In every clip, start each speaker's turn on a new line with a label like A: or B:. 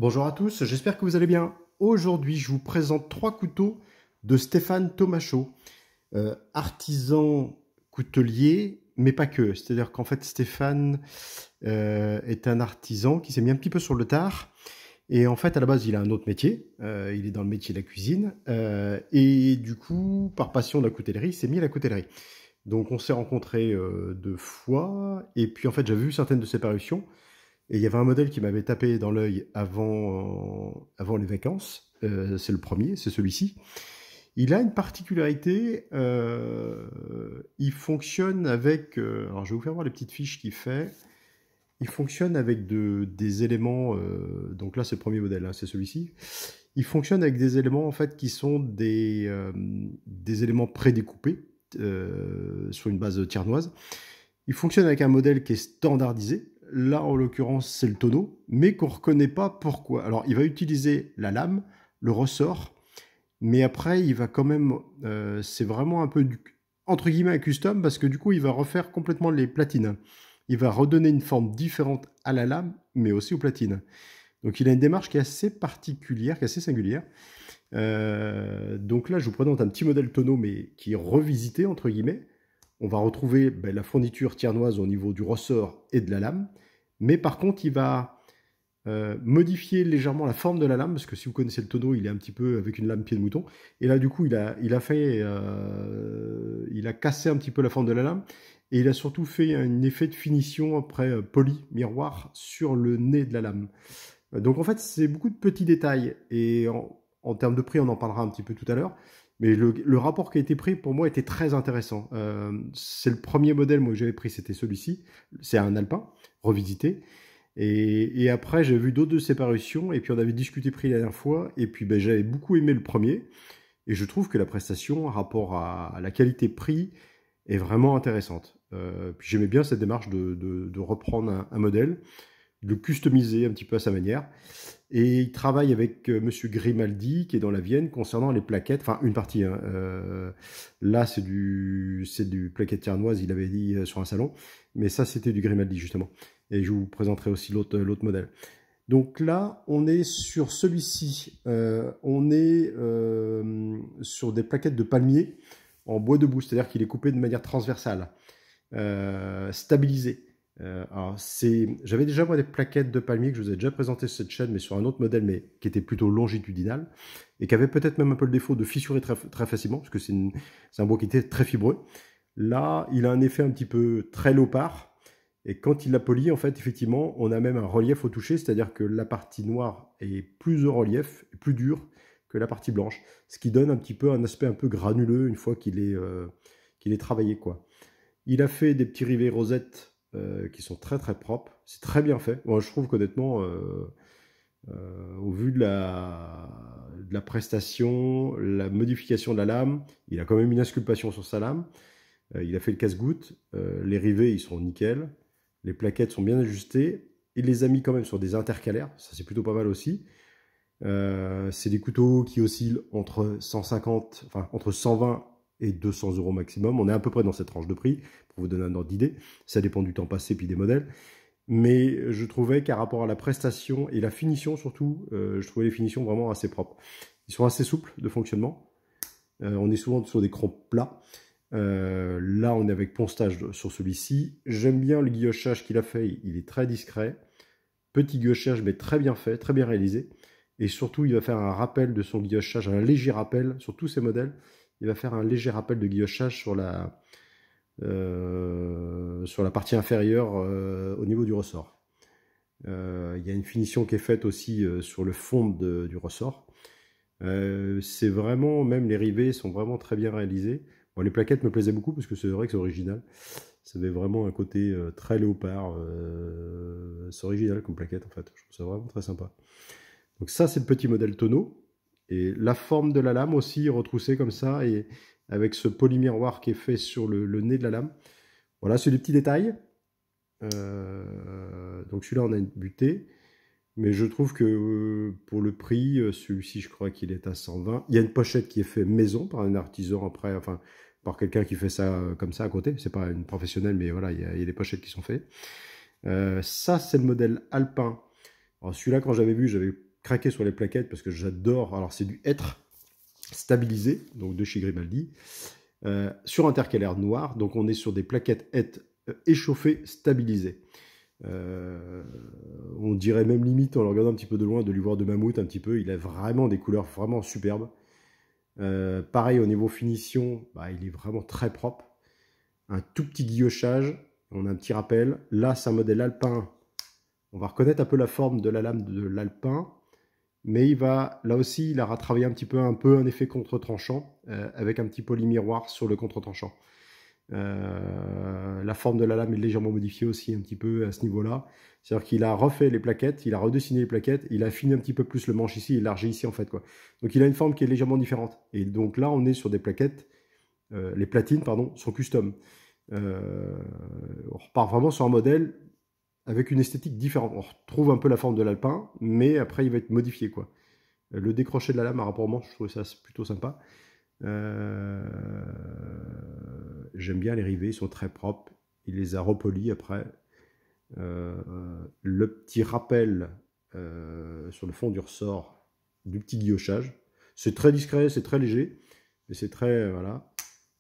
A: Bonjour à tous, j'espère que vous allez bien. Aujourd'hui, je vous présente 3 couteaux de Stéphane Tomachaud, artisan coutelier, mais pas que. C'est-à-dire qu'en fait, Stéphane est un artisan qui s'est mis un petit peu sur le tard. Et en fait, à la base, il a un autre métier. Il est dans le métier de la cuisine. Et du coup, par passion de la coutellerie, il s'est mis à la coutellerie. Donc, on s'est rencontrés 2 fois. Et puis, en fait, j'avais vu certaines de ses parutions. Et il y avait un modèle qui m'avait tapé dans l'œil avant les vacances. C'est le premier, c'est celui-ci. Il a une particularité, il fonctionne avec... alors je vais vous faire voir les petites fiches qu'il fait. Il fonctionne avec des éléments... donc là c'est le premier modèle, hein, c'est celui-ci. Il fonctionne avec des éléments en fait qui sont des éléments prédécoupés sur une base tiernoise. Il fonctionne avec un modèle qui est standardisé. Là, en l'occurrence, c'est le tonneau, mais qu'on ne reconnaît pas pourquoi. Alors, il va utiliser la lame, le ressort, mais après, il va quand même... c'est vraiment un peu, entre guillemets, un custom, parce que du coup, il va refaire complètement les platines. Il va redonner une forme différente à la lame, mais aussi aux platines. Donc, il a une démarche qui est assez particulière, qui est assez singulière. Donc là, je vous présente un petit modèle tonneau, mais qui est revisité, entre guillemets. On va retrouver la fourniture tiernoise au niveau du ressort et de la lame. Mais par contre, il va modifier légèrement la forme de la lame, parce que si vous connaissez le tonneau, il est un petit peu avec une lame pied de mouton. Et là, du coup, il a cassé un petit peu la forme de la lame. Et il a surtout fait un effet de finition après poli, miroir, sur le nez de la lame. Donc en fait, c'est beaucoup de petits détails. Et en termes de prix, on en parlera un petit peu tout à l'heure. Mais le rapport qui a été pris, pour moi, était très intéressant. C'est le premier modèle moi, que j'avais pris, c'était celui-ci. C'est un Alpin, revisité. Et après, j'ai vu d'autres de ses parutions. Et puis, on avait discuté prix la dernière fois. Et puis, j'avais beaucoup aimé le premier. Et je trouve que la prestation, en rapport à la qualité-prix, est vraiment intéressante. Puis j'aimais bien cette démarche de reprendre un modèle, de le customiser un petit peu à sa manière. Et il travaille avec Monsieur Grimaldi, qui est dans la Vienne, concernant les plaquettes, enfin une partie. Hein, là, c'est du plaquette tiernoise, il avait dit sur un salon, mais ça, c'était du Grimaldi, justement. Et je vous présenterai aussi l'autre modèle. Donc là, on est sur celui-ci. On est sur des plaquettes de palmier en bois debout, c'est-à-dire qu'il est coupé de manière transversale, stabilisé. J'avais déjà moi des plaquettes de palmier que je vous ai déjà présenté sur cette chaîne, mais sur un autre modèle, mais qui était plutôt longitudinal et qui avait peut-être même un peu le défaut de fissurer très facilement, parce que c'est un bois qui était très fibreux. Là, il a un effet un petit peu très léopard, et quand il l'a poli, en fait, effectivement, on a même un relief au toucher, c'est-à-dire que la partie noire est plus au relief, plus dure que la partie blanche, ce qui donne un petit peu un aspect un peu granuleux une fois qu'il est travaillé, quoi. Il a fait des petits rivets rosettes qui sont très propres. C'est très bien fait. Moi, je trouve qu'honnêtement, au vu de la prestation, la modification de la lame, il a quand même une insculptation sur sa lame. Il a fait le casse-goutte. Les rivets, ils sont nickel. Les plaquettes sont bien ajustées. Il les a mis quand même sur des intercalaires. Ça, c'est plutôt pas mal aussi. C'est des couteaux qui oscillent entre 150, enfin entre 120 et 200 € maximum. On est à peu près dans cette tranche de prix, pour vous donner un ordre d'idée. Ça dépend du temps passé puis des modèles. Mais je trouvais qu'à rapport à la prestation et la finition surtout, je trouvais les finitions vraiment assez propres. Ils sont assez souples de fonctionnement. On est souvent sur des crans plats. Là, on est avec poncetage sur celui-ci. J'aime bien le guillochage qu'il a fait. Il est très discret. Petit guillochage, mais très bien fait, très bien réalisé. Et surtout, il va faire un rappel de son guillochage, un léger rappel sur tous ces modèles. Il va faire un léger rappel de guillochage sur la partie inférieure au niveau du ressort. Il y a une finition qui est faite aussi sur le fond du ressort. C'est vraiment, même les rivets sont vraiment très bien réalisés. Bon, les plaquettes me plaisaient beaucoup parce que c'est vrai que c'est original. Ça avait vraiment un côté très léopard. C'est original comme plaquette en fait. Je trouve ça vraiment très sympa. Donc ça, c'est le petit modèle tonneau. Et la forme de la lame aussi retroussée comme ça, et avec ce polymiroir qui est fait sur le nez de la lame. Voilà, c'est des petits détails. Donc celui-là, on a une butée. Mais je trouve que pour le prix, celui-ci, je crois qu'il est à 120. Il y a une pochette qui est faite maison par un artisan après, enfin, par quelqu'un qui fait ça comme ça à côté. C'est pas une professionnelle, mais voilà, il y a des pochettes qui sont faites. Ça, c'est le modèle Alpin. Alors celui-là, quand j'avais vu, j'avais craqué sur les plaquettes parce que j'adore. Alors, c'est du hêtre stabilisé, donc de chez Grimaldi, sur intercalaire noir. Donc, on est sur des plaquettes hêtre échauffées, stabilisées. On dirait même limite, en le regardant un petit peu de loin, de l'ivoire de mammouth un petit peu. Il a vraiment des couleurs vraiment superbes. Pareil, au niveau finition, bah, il est vraiment très propre. Un tout petit guillochage. On a un petit rappel. Là, c'est un modèle alpin. On va reconnaître un peu la forme de la lame de l'alpin. Mais là aussi, il a retravaillé un peu un effet contre-tranchant avec un petit polymiroir sur le contre-tranchant. La forme de la lame est légèrement modifiée aussi un petit peu à ce niveau-là. C'est-à-dire qu'il a refait les plaquettes, il a redessiné les plaquettes, il a affiné un petit peu plus le manche ici, élargi ici en fait, quoi. Donc il a une forme qui est légèrement différente. Et donc là, on est sur des plaquettes, les platines, pardon, sont custom. On repart vraiment sur un modèle avec une esthétique différente. On retrouve un peu la forme de l'alpin, mais après il va être modifié, quoi. Le décroché de la lame par rapport au manche, je trouve ça plutôt sympa. J'aime bien les rivets, ils sont très propres. Il les a repolis après. Le petit rappel sur le fond du ressort du petit guillochage. C'est très discret, c'est très léger. Mais c'est très... voilà.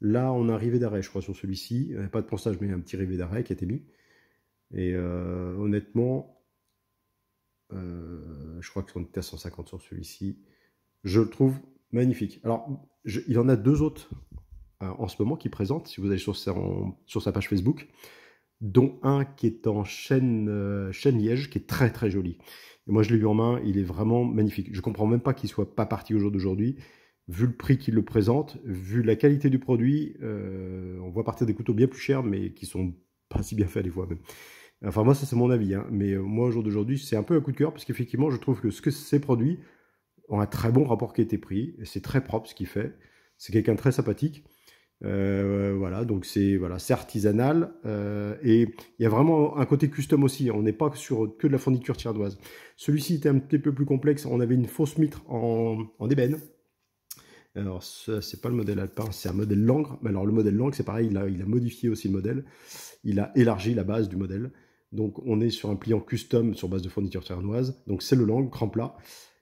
A: Là, on a un rivet d'arrêt, je crois, sur celui-ci. Il n'y a pas de ponçage, mais il y a un petit rivet d'arrêt qui a été mis. Et honnêtement, je crois qu'on était à 150 sur celui-ci. Je le trouve magnifique. Alors, il en a deux autres en ce moment qui présentent, si vous allez sur sa page Facebook, dont un qui est en chêne liège, qui est très très joli. Et moi, je l'ai eu en main, il est vraiment magnifique. Je ne comprends même pas qu'il ne soit pas parti au jour d'aujourd'hui. Vu le prix qu'il le présente, vu la qualité du produit, on voit partir des couteaux bien plus chers, mais qui sont pas si bien faits des fois même. Enfin, moi, ça c'est mon avis, hein. Mais moi, au jour d'aujourd'hui, c'est un peu un coup de cœur, parce qu'effectivement, je trouve que ces produits ont un très bon rapport qualité-prix. C'est très propre ce qu'il fait. C'est quelqu'un de très sympathique. Voilà, donc c'est artisanal. Et il y a vraiment un côté custom aussi. On n'est pas sur que de la fourniture tiernoise. Celui-ci était un petit peu plus complexe. On avait une fausse mitre en ébène. Alors, c'est pas le modèle alpin, c'est un modèle Langres. Mais alors, le modèle Langres, c'est pareil, il a modifié aussi le modèle. Il a élargi la base du modèle. Donc, on est sur un pliant custom sur base de fourniture tiernoise. Donc, c'est le Langres, cran plat.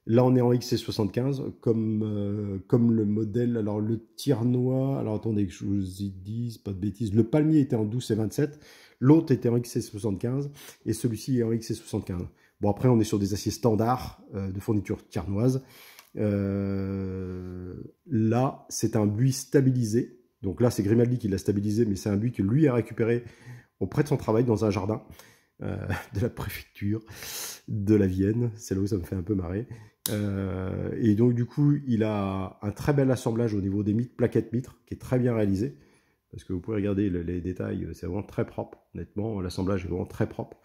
A: Là, on est en XC75, comme le modèle, alors le tiernois, alors attendez que je vous y dise, pas de bêtises, le palmier était en 12 et 27, l'autre était en XC75, et celui-ci est en XC75. Bon, après, on est sur des aciers standards de fourniture tiernoise. Là, c'est un buis stabilisé, donc là, c'est Grimaldi qui l'a stabilisé, mais c'est un buis que lui a récupéré auprès de son travail dans un jardin de la préfecture de la Vienne. C'est là où ça me fait un peu marrer. Et donc du coup, il a un très bel assemblage au niveau des plaquettes mitres, qui est très bien réalisé. Parce que vous pouvez regarder les détails, c'est vraiment très propre. Honnêtement, l'assemblage est vraiment très propre.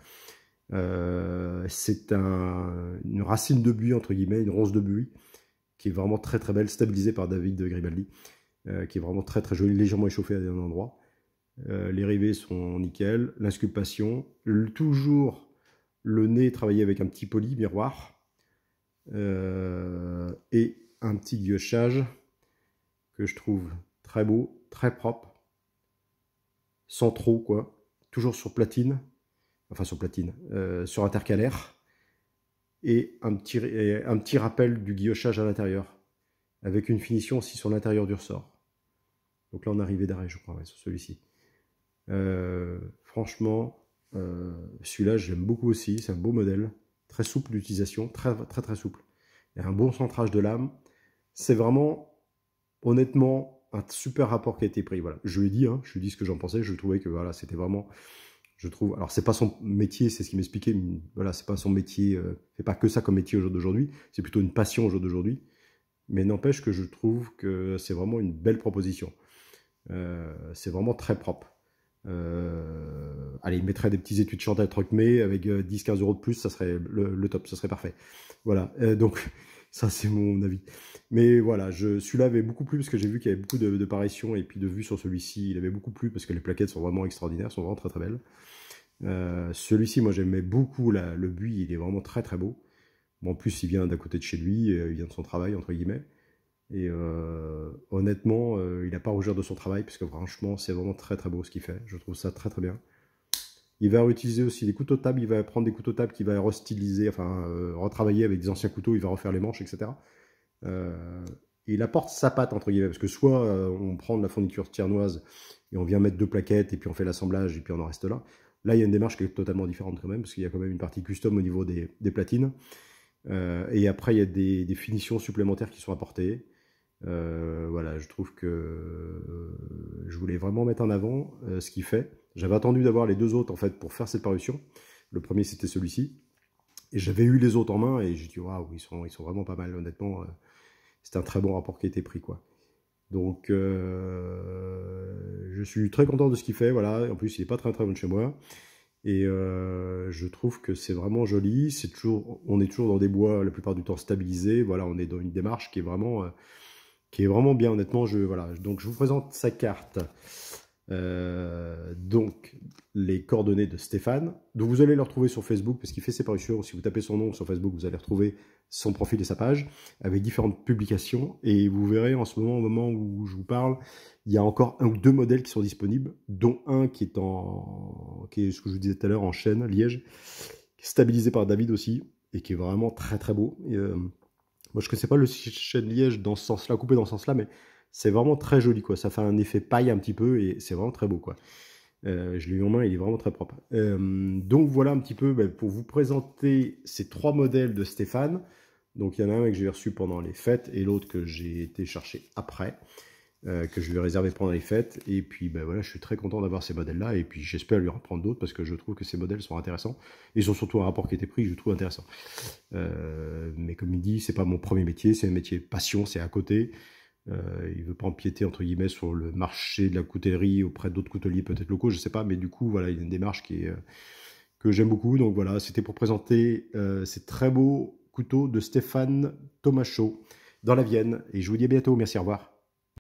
A: C'est une racine de buis, entre guillemets, une ronce de buis, qui est vraiment très très belle, stabilisée par David de Grimaldi, qui est vraiment très très jolie, légèrement échauffée à un endroit. Les rivets sont nickel, l'insculptation, toujours le nez travaillé avec un petit poly miroir, et un petit guillochage que je trouve très beau, très propre, sans trop quoi, toujours sur platine, enfin sur platine, sur intercalaire, et un petit rappel du guillochage à l'intérieur, avec une finition aussi sur l'intérieur du ressort. Donc là on est arrivé d'arrêt, je crois, ouais, sur celui-ci. Franchement, celui-là j'aime beaucoup aussi, c'est un beau modèle, très souple d'utilisation, très très très souple. Il y a un bon centrage de lame. C'est vraiment, honnêtement, un super rapport qui a été pris. Voilà, je lui ai dit, hein, je lui ai dit ce que j'en pensais. Je trouvais que voilà, c'était vraiment, je trouve. Alors c'est pas son métier, c'est ce qu'il m'expliquait. Voilà, c'est pas son métier. C'est pas que ça comme métier au jour d'aujourd'hui. C'est plutôt une passion au jour d'aujourd'hui. Mais n'empêche que je trouve que c'est vraiment une belle proposition. C'est vraiment très propre. Allez, il mettrait des petits étuis de Chantal Trocmé avec 10-15 € de plus, ça serait le top, ça serait parfait. Voilà, donc ça c'est mon avis. Mais voilà, celui-là avait beaucoup plu parce que j'ai vu qu'il y avait beaucoup de parutions et puis de vues sur celui-ci. Il avait beaucoup plu parce que les plaquettes sont vraiment extraordinaires, sont vraiment très très belles. Celui-ci, moi j'aimais beaucoup le buis, il est vraiment très très beau. Bon, en plus, il vient d'à côté de chez lui, il vient de son travail, entre guillemets. Et honnêtement, il n'a pas à rougir de son travail, parce que franchement, c'est vraiment très très beau ce qu'il fait. Je trouve ça très très bien. Il va réutiliser aussi des couteaux de table, il va prendre des couteaux de table qu'il va restyliser, enfin retravailler avec des anciens couteaux, il va refaire les manches, etc. Il apporte sa patte, entre guillemets, parce que soit on prend de la fourniture tiernoise et on vient mettre 2 plaquettes et puis on fait l'assemblage et puis on en reste là. Là, il y a une démarche qui est totalement différente quand même, parce qu'il y a quand même une partie custom au niveau des platines. Et après, il y a des finitions supplémentaires qui sont apportées. Voilà, je trouve que je voulais vraiment mettre en avant ce qu'il fait. J'avais attendu d'avoir les 2 autres en fait pour faire cette parution. Le premier c'était celui-ci. Et j'avais eu les autres en main et j'ai dit waouh, ils sont vraiment pas mal, honnêtement. C'était un très bon rapport qui a été pris, quoi. Donc je suis très content de ce qu'il fait, voilà. En plus, il est pas très très loin de chez moi. Et je trouve que c'est vraiment joli. On est toujours dans des bois la plupart du temps stabilisés. Voilà, on est dans une démarche qui est vraiment bien, honnêtement. Voilà. Donc je vous présente sa carte. Donc les coordonnées de Stéphane. Donc vous allez le retrouver sur Facebook parce qu'il fait ses parutions. Si vous tapez son nom sur Facebook, vous allez retrouver son profil et sa page avec différentes publications. Et vous verrez en ce moment, au moment où je vous parle, il y a encore 1 ou 2 modèles qui sont disponibles, dont un qui est ce que je vous disais tout à l'heure, en chêne, liège, stabilisé par David aussi, et qui est vraiment très très beau. Et, moi je ne connaissais pas le chêne liège dans ce sens-là, coupé dans ce sens-là, mais c'est vraiment très joli, quoi. Ça fait un effet paille un petit peu, et c'est vraiment très beau, quoi. Je l'ai eu en main, il est vraiment très propre. Donc voilà un petit peu pour vous présenter ces 3 modèles de Stéphane. Donc il y en a un que j'ai reçu pendant les fêtes, et l'autre que j'ai été chercher après. Que je lui ai réservé pendant les fêtes. Et puis voilà, je suis très content d'avoir ces modèles-là. Et puis j'espère lui reprendre d'autres parce que je trouve que ces modèles sont intéressants. Ils ont surtout un rapport qui était pris que je trouve intéressant. Mais comme il dit, c'est pas mon premier métier, c'est un métier passion, c'est à côté. Il veut pas empiéter entre guillemets sur le marché de la coutellerie auprès d'autres couteliers peut-être locaux, je sais pas. Mais du coup, voilà, il y a une démarche que j'aime beaucoup. Donc voilà, c'était pour présenter ces très beaux couteaux de Stéphane Tomachaud dans la Vienne. Et je vous dis à bientôt. Merci, au revoir.